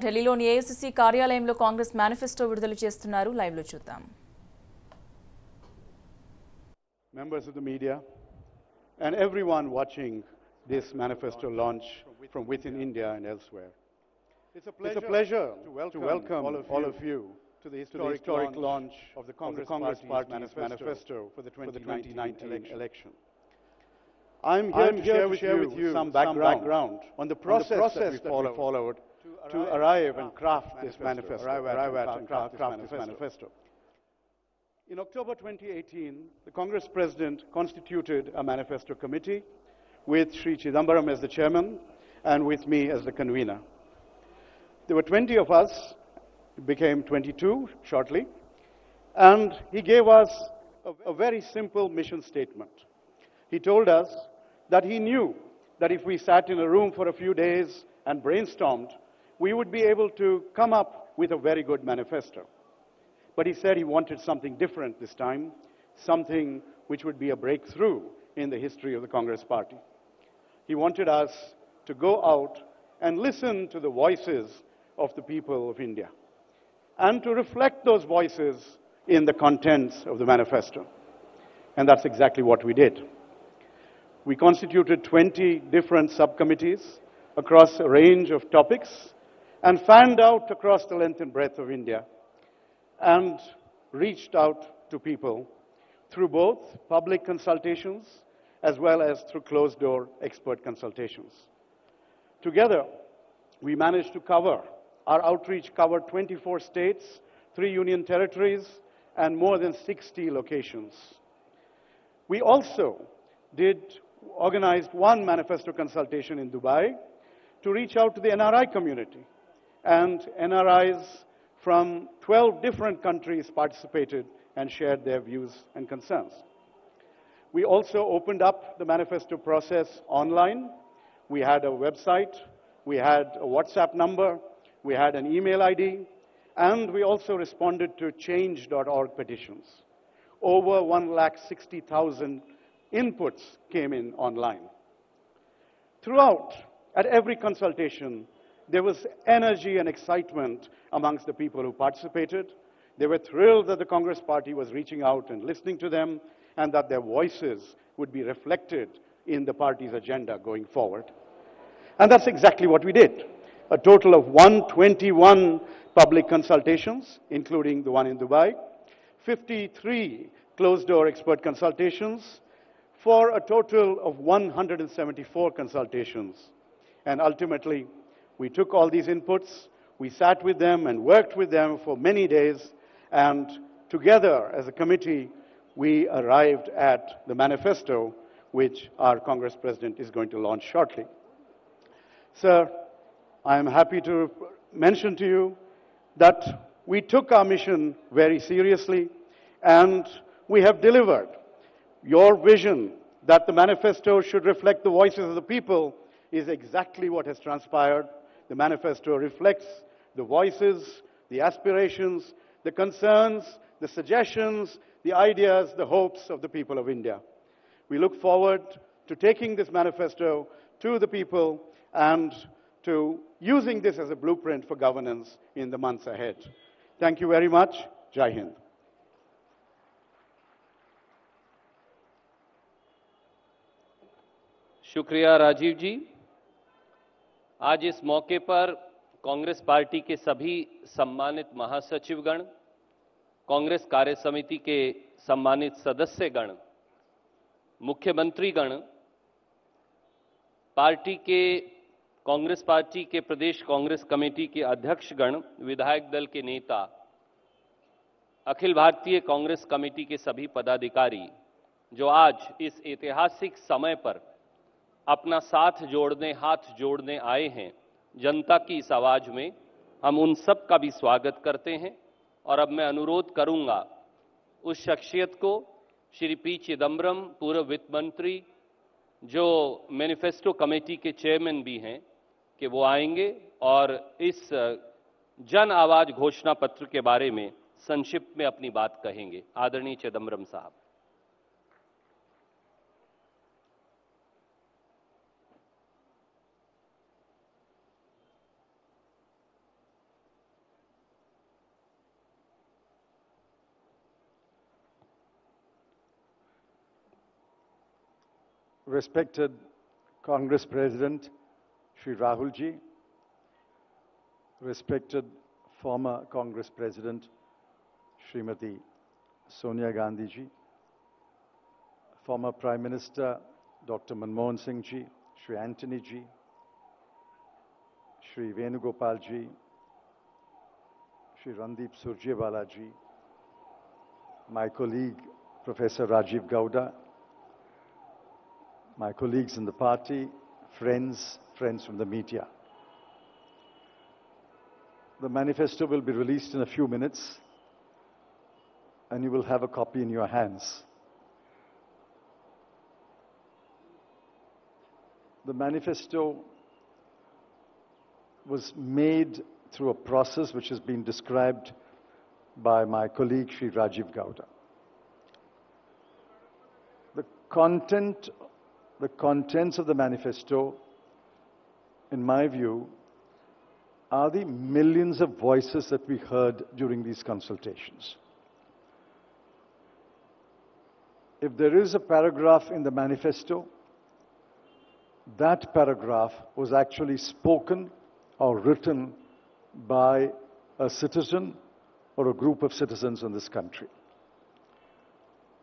ఢిల్లీలోని ఏఐసీసీ కార్యాలయంలో కాంగ్రెస్ మేనిఫెస్టో విడుదల చేస్తున్నారు. లైవ్ లో చూద్దాం. Members of the media and everyone watching this manifesto launch from within India and elsewhere. It's a pleasure to welcome all of you to the historic launch of the Congress Party's manifesto for the 2019 election. I'm here to share with you some background on the process that we followed to arrive and craft this manifesto. In October 2018, the Congress President constituted a manifesto committee with Sri Chidambaram as the chairman and with me as the convener. There were 20 of us, it became 22 shortly, and he gave us a very simple mission statement. He told us that he knew that if we sat in a room for a few days and brainstormed, we would be able to come up with a very good manifesto. But he said he wanted something different this time, something which would be a breakthrough in the history of the Congress Party. He wanted us to go out and listen to the voices of the people of India and to reflect those voices in the contents of the manifesto. And that's exactly what we did. We constituted 20 different subcommittees across a range of topics and fanned out across the length and breadth of India and reached out to people through both public consultations as well as through closed-door expert consultations. Together, we managed to our outreach covered 24 states, 3 union territories, and more than 60 locations. We also organized one manifesto consultation in Dubai to reach out to the NRI community, and NRIs from 12 different countries participated and shared their views and concerns. We also opened up the manifesto process online. We had a website, we had a WhatsApp number, we had an email ID, and we also responded to change.org petitions. Over 160,000 inputs came in online. Throughout, at every consultation, there was energy and excitement amongst the people who participated. They were thrilled that the Congress Party was reaching out and listening to them, and that their voices would be reflected in the party's agenda going forward. And that's exactly what we did. A total of 121 public consultations, including the one in Dubai, 53 closed-door expert consultations, for a total of 174 consultations. And ultimately, we took all these inputs, we sat with them and worked with them for many days, and together as a committee, we arrived at the manifesto, which our Congress President is going to launch shortly. Sir, I am happy to mention to you that we took our mission very seriously, and we have delivered. Your vision that the manifesto should reflect the voices of the people is exactly what has transpired. The manifesto reflects the voices, the aspirations, the concerns, the suggestions, the ideas, the hopes of the people of India. We look forward to taking this manifesto to the people and to using this as a blueprint for governance in the months ahead. Thank you very much. Jai Hind. शुक्रिया राजीव जी। आज इस मौके पर Congress party के सभी सम्मानित महासचिवगण, कांग्रेस कार्य समिति के सम्मानित सदस्यगण, मुख्यमंत्रीगण, कांग्रेस पार्टी के प्रदेश कांग्रेस कमेटी के अध्यक्षगण, विधायक दल के नेता, अखिल भारतीय कांग्रेस कमेटी के सभी पदाधिकारी जो आज इस ऐतिहासिक समय पर अपना साथ जोड़ने, हाथ जोड़ने आए हैं जनता की इस आवाज में, हम उन सब का भी स्वागत करते हैं। और अब मैं अनुरोध करूंगा उस शख्सियत को, श्री पी चिदम्बरम, पूर्व वित्त मंत्री, जो मैनिफेस्टो कमेटी के चेयरमैन भी हैं, कि वो आएंगे और इस जन आवाज घोषणा पत्र के बारे में संक्षिप्त में अपनी बात कहेंगे। आदरणीय चिदम्बरम साहब। Respected Congress President Shri Rahul Ji, respected former Congress President Srimati Sonia Gandhi Ji, former Prime Minister Dr. Manmohan Singh Ji, Shri Antony Ji, Shri Venugopal Ji, Shri Randeep Surjewala Ji, my colleague Professor Rajiv Gowda, my colleagues in the party, friends from the media. The manifesto will be released in a few minutes, and you will have a copy in your hands. The manifesto was made through a process which has been described by my colleague Shri Rajiv Gowda. The contents of the manifesto, in my view, are the millions of voices that we heard during these consultations. If there is a paragraph in the manifesto, that paragraph was actually spoken or written by a citizen or a group of citizens in this country.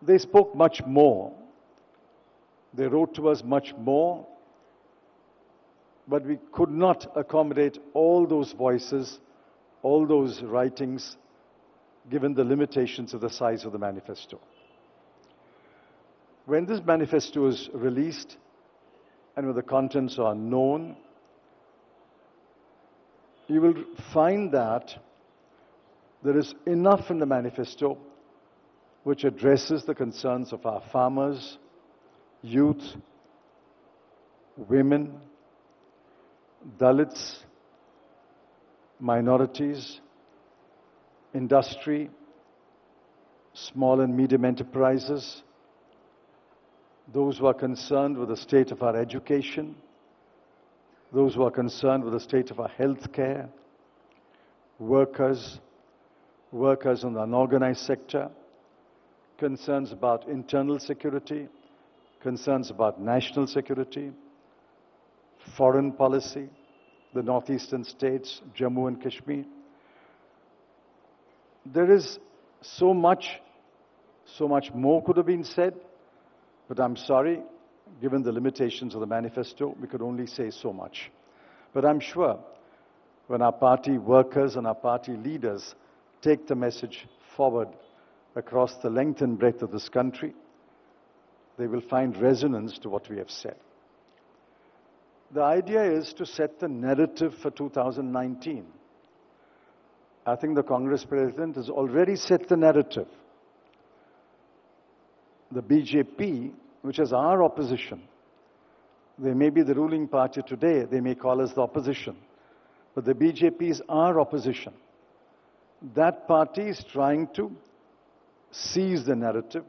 They spoke much more. They wrote to us much more, but we could not accommodate all those voices, all those writings, given the limitations of the size of the manifesto. When this manifesto is released and when the contents are known, you will find that there is enough in the manifesto which addresses the concerns of our farmers, youth, women, Dalits, minorities, industry, small and medium enterprises, those who are concerned with the state of our education, those who are concerned with the state of our health care, workers in the unorganized sector, concerns about internal security, concerns about national security, foreign policy, the northeastern states, Jammu and Kashmir. There is so much more could have been said, but I'm sorry, given the limitations of the manifesto, we could only say so much. But I'm sure when our party workers and our party leaders take the message forward across the length and breadth of this country, they will find resonance to what we have said. The idea is to set the narrative for 2019. I think the Congress President has already set the narrative. The BJP, which is our opposition, they may be the ruling party today, they may call us the opposition, but the BJP is our opposition. That party is trying to seize the narrative.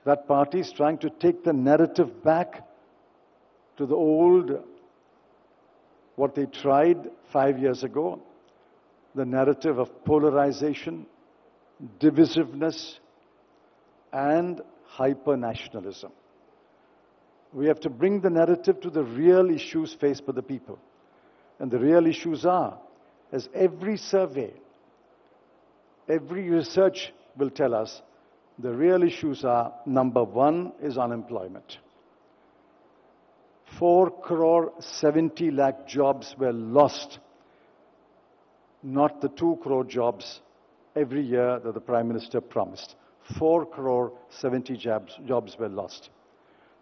That party is trying to take the narrative back to the old, what they tried 5 years ago, the narrative of polarization, divisiveness, and hyper-nationalism. We have to bring the narrative to the real issues faced by the people. And the real issues are, as every survey, every research will tell us, the real issues are, number one is unemployment. 4.70 crore jobs were lost, not the 2 crore jobs every year that the Prime Minister promised. 4.70 crore jobs were lost.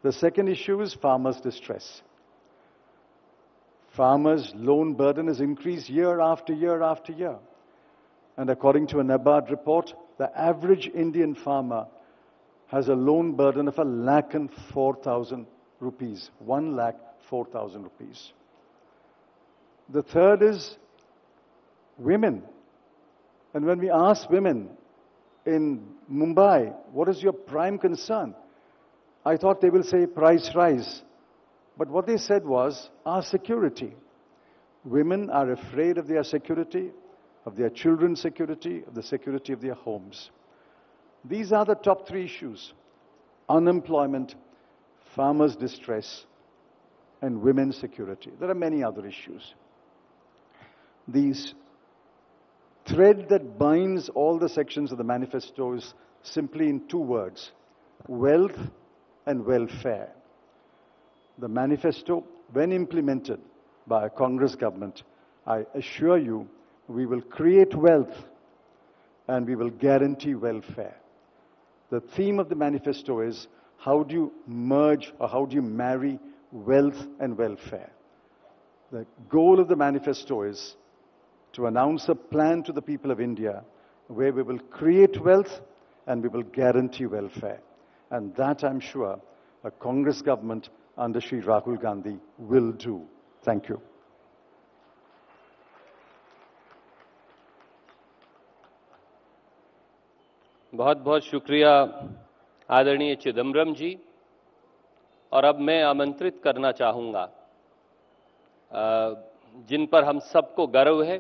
The second issue is farmers' distress. Farmers' loan burden has increased year after year after year. And according to a NABARD report, the average Indian farmer has a loan burden of 1,04,000 rupees. 1,04,000 rupees. The third is women. And when we ask women in Mumbai, what is your prime concern? I thought they will say price rise. But what they said was our security. Women are afraid of their security, of their children's security, of the security of their homes. These are the top three issues: unemployment, farmers' distress, and women's security. There are many other issues. These thread that binds all the sections of the manifesto is simply in two words: wealth and welfare. The manifesto, when implemented by a Congress government, I assure you, we will create wealth and we will guarantee welfare. The theme of the manifesto is, how do you merge or how do you marry wealth and welfare? The goal of the manifesto is to announce a plan to the people of India where we will create wealth and we will guarantee welfare. And that, I'm sure, a Congress government under Shri Rahul Gandhi will do. Thank you. बहुत बहुत शुक्रिया आदरणीय चिदम्बरम जी। और अब मैं आमंत्रित करना चाहूंगा जिन पर हम सबको गर्व है,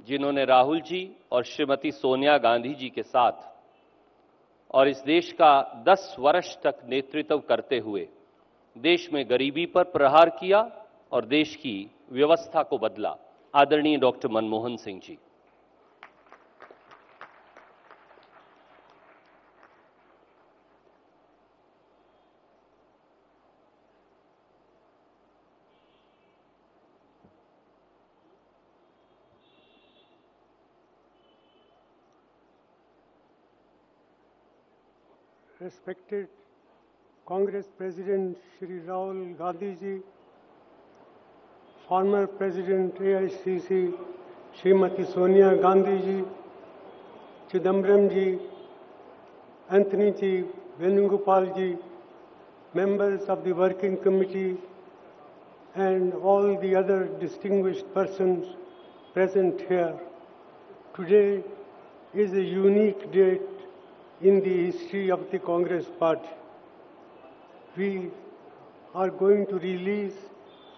जिन्होंने राहुल जी और श्रीमती सोनिया गांधी जी के साथ और इस देश का 10 वर्ष तक नेतृत्व करते हुए देश में गरीबी पर प्रहार किया और देश की व्यवस्था को बदला, आदरणीय doctor Manmohan Singh ji. Respected Congress President Shri Rahul Gandhi ji, former President AICC Srimati Sonia Gandhi ji, Chidambaram ji, Anthony ji, Venugopal ji, members of the Working Committee and all the other distinguished persons present here. Today is a unique date in the history of the Congress Party. We are going to release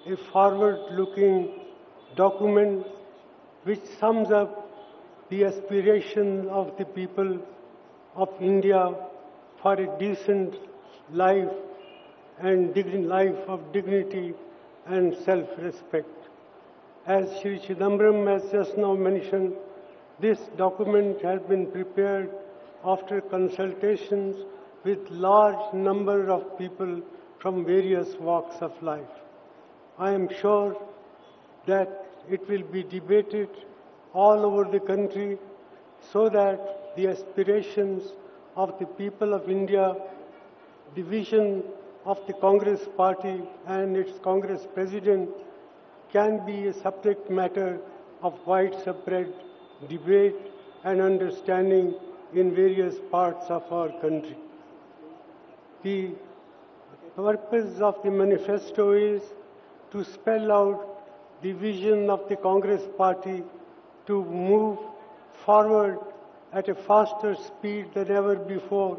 a forward-looking document which sums up the aspiration of the people of India for a decent life and life of dignity and self-respect. As Shri Chidambaram has just now mentioned, this document has been prepared after consultations with large number of people from various walks of life. I am sure that it will be debated all over the country so that the aspirations of the people of India, the vision of the Congress Party and its Congress President can be a subject matter of widespread debate and understanding in various parts of our country. The purpose of the manifesto is to spell out the vision of the Congress Party to move forward at a faster speed than ever before,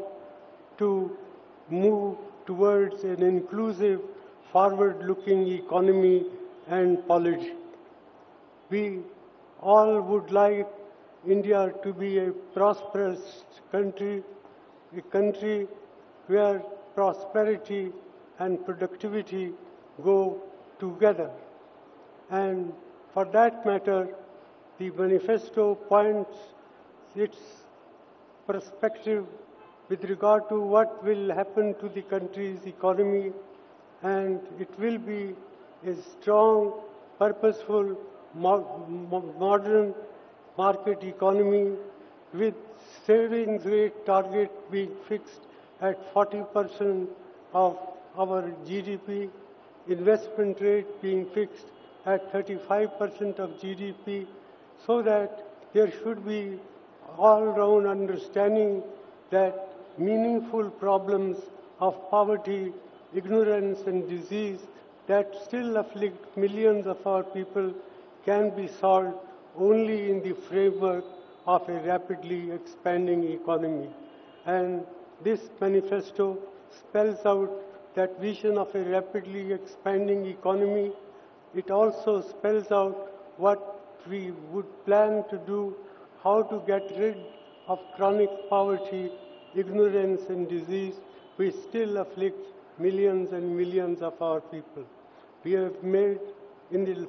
to move towards an inclusive, forward-looking economy and polity. We all would like India to be a prosperous country, a country where prosperity and productivity go together. And for that matter, the manifesto points its perspective with regard to what will happen to the country's economy, and it will be a strong, purposeful, modern market economy with savings rate target being fixed at 40% of our GDP, investment rate being fixed at 35% of GDP, so that there should be all-round understanding that meaningful problems of poverty, ignorance and disease that still afflict millions of our people can be solved only in the framework of a rapidly expanding economy. And this manifesto spells out that vision of a rapidly expanding economy. It also spells out what we would plan to do, how to get rid of chronic poverty, ignorance and disease which still afflict millions and millions of our people. We have made in the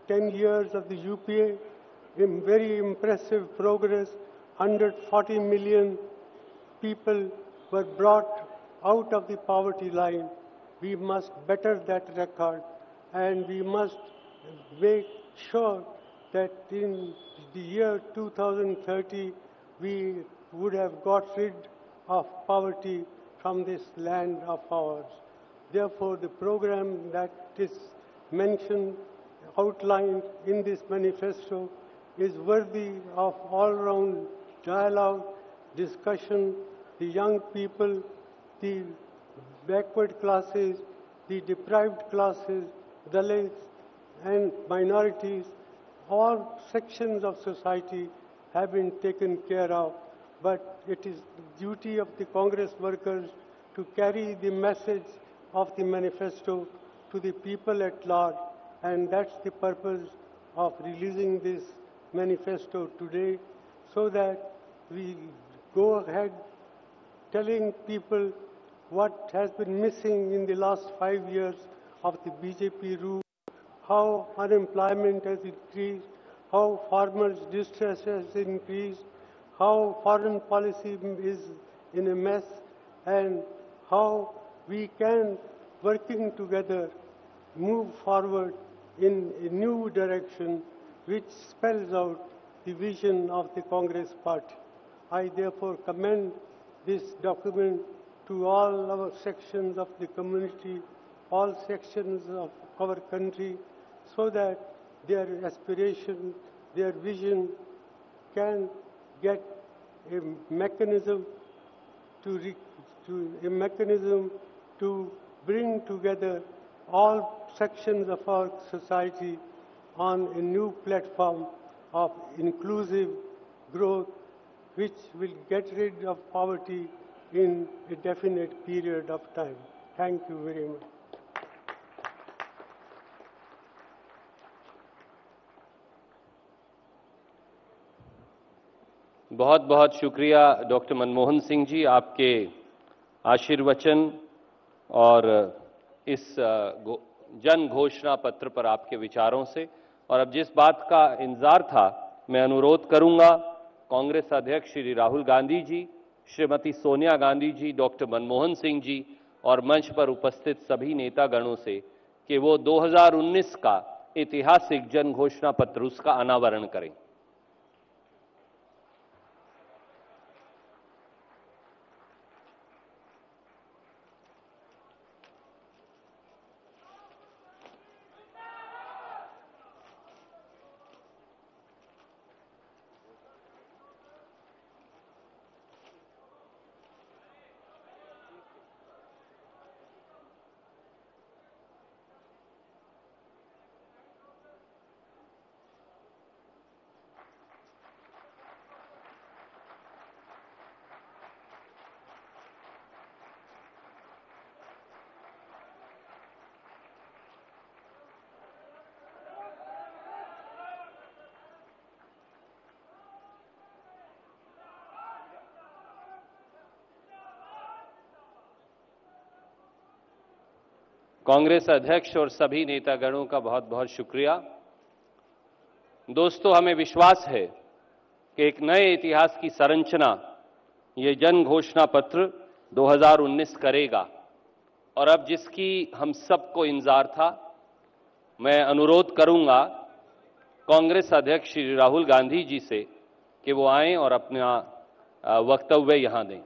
10 years of the UPA very impressive progress. 140 million people were brought out of the poverty line. We must better that record, and we must make sure that in the year 2030 we would have got rid of poverty from this land of ours. Therefore, the program that is mentioned, outlined in this manifesto, is worthy of all-round dialogue, discussion. The young people, the backward classes, the deprived classes, Dalits and minorities, all sections of society have been taken care of. But it is the duty of the Congress workers to carry the message of the manifesto to the people at large, and that's the purpose of releasing this manifesto today, so that we go ahead telling people what has been missing in the last 5 years of the BJP rule, how unemployment has increased, how farmers' distress has increased, how foreign policy is in a mess, and how we can, working together, move forward in a new direction which spells out the vision of the Congress Party. I therefore commend this document to all our sections of the community, all sections of our country, so that their aspiration, their vision can get a mechanism to bring together all sections of our society on a new platform of inclusive growth, which will get rid of poverty in a definite period of time. Thank you very much. बहुत बहुत शुक्रिया doctor Manmohan Singh ji, आपके आशीर्वचन और इस जन घोषणा पत्र पर आपके विचारों से। और अब जिस बात का इंतजार था, मैं अनुरोध करूंगा कांग्रेस अध्यक्ष श्री राहुल गांधी जी, श्रीमती सोनिया गांधी जी, डॉक्टर मनमोहन सिंह जी और मंच पर उपस्थित सभी नेतागणों से कि वो 2019 का ऐतिहासिक जन घोषणा पत्र उसका अनावरण करें। कांग्रेस अध्यक्ष और सभी नेतागणों का बहुत बहुत शुक्रिया। दोस्तों, हमें विश्वास है कि एक नए इतिहास की संरचना ये जन घोषणा पत्र 2019 करेगा। और अब जिसकी हम सबको इंतजार था, मैं अनुरोध करूंगा कांग्रेस अध्यक्ष श्री राहुल गांधी जी से कि वो आएं और अपना वक्तव्य यहां दें।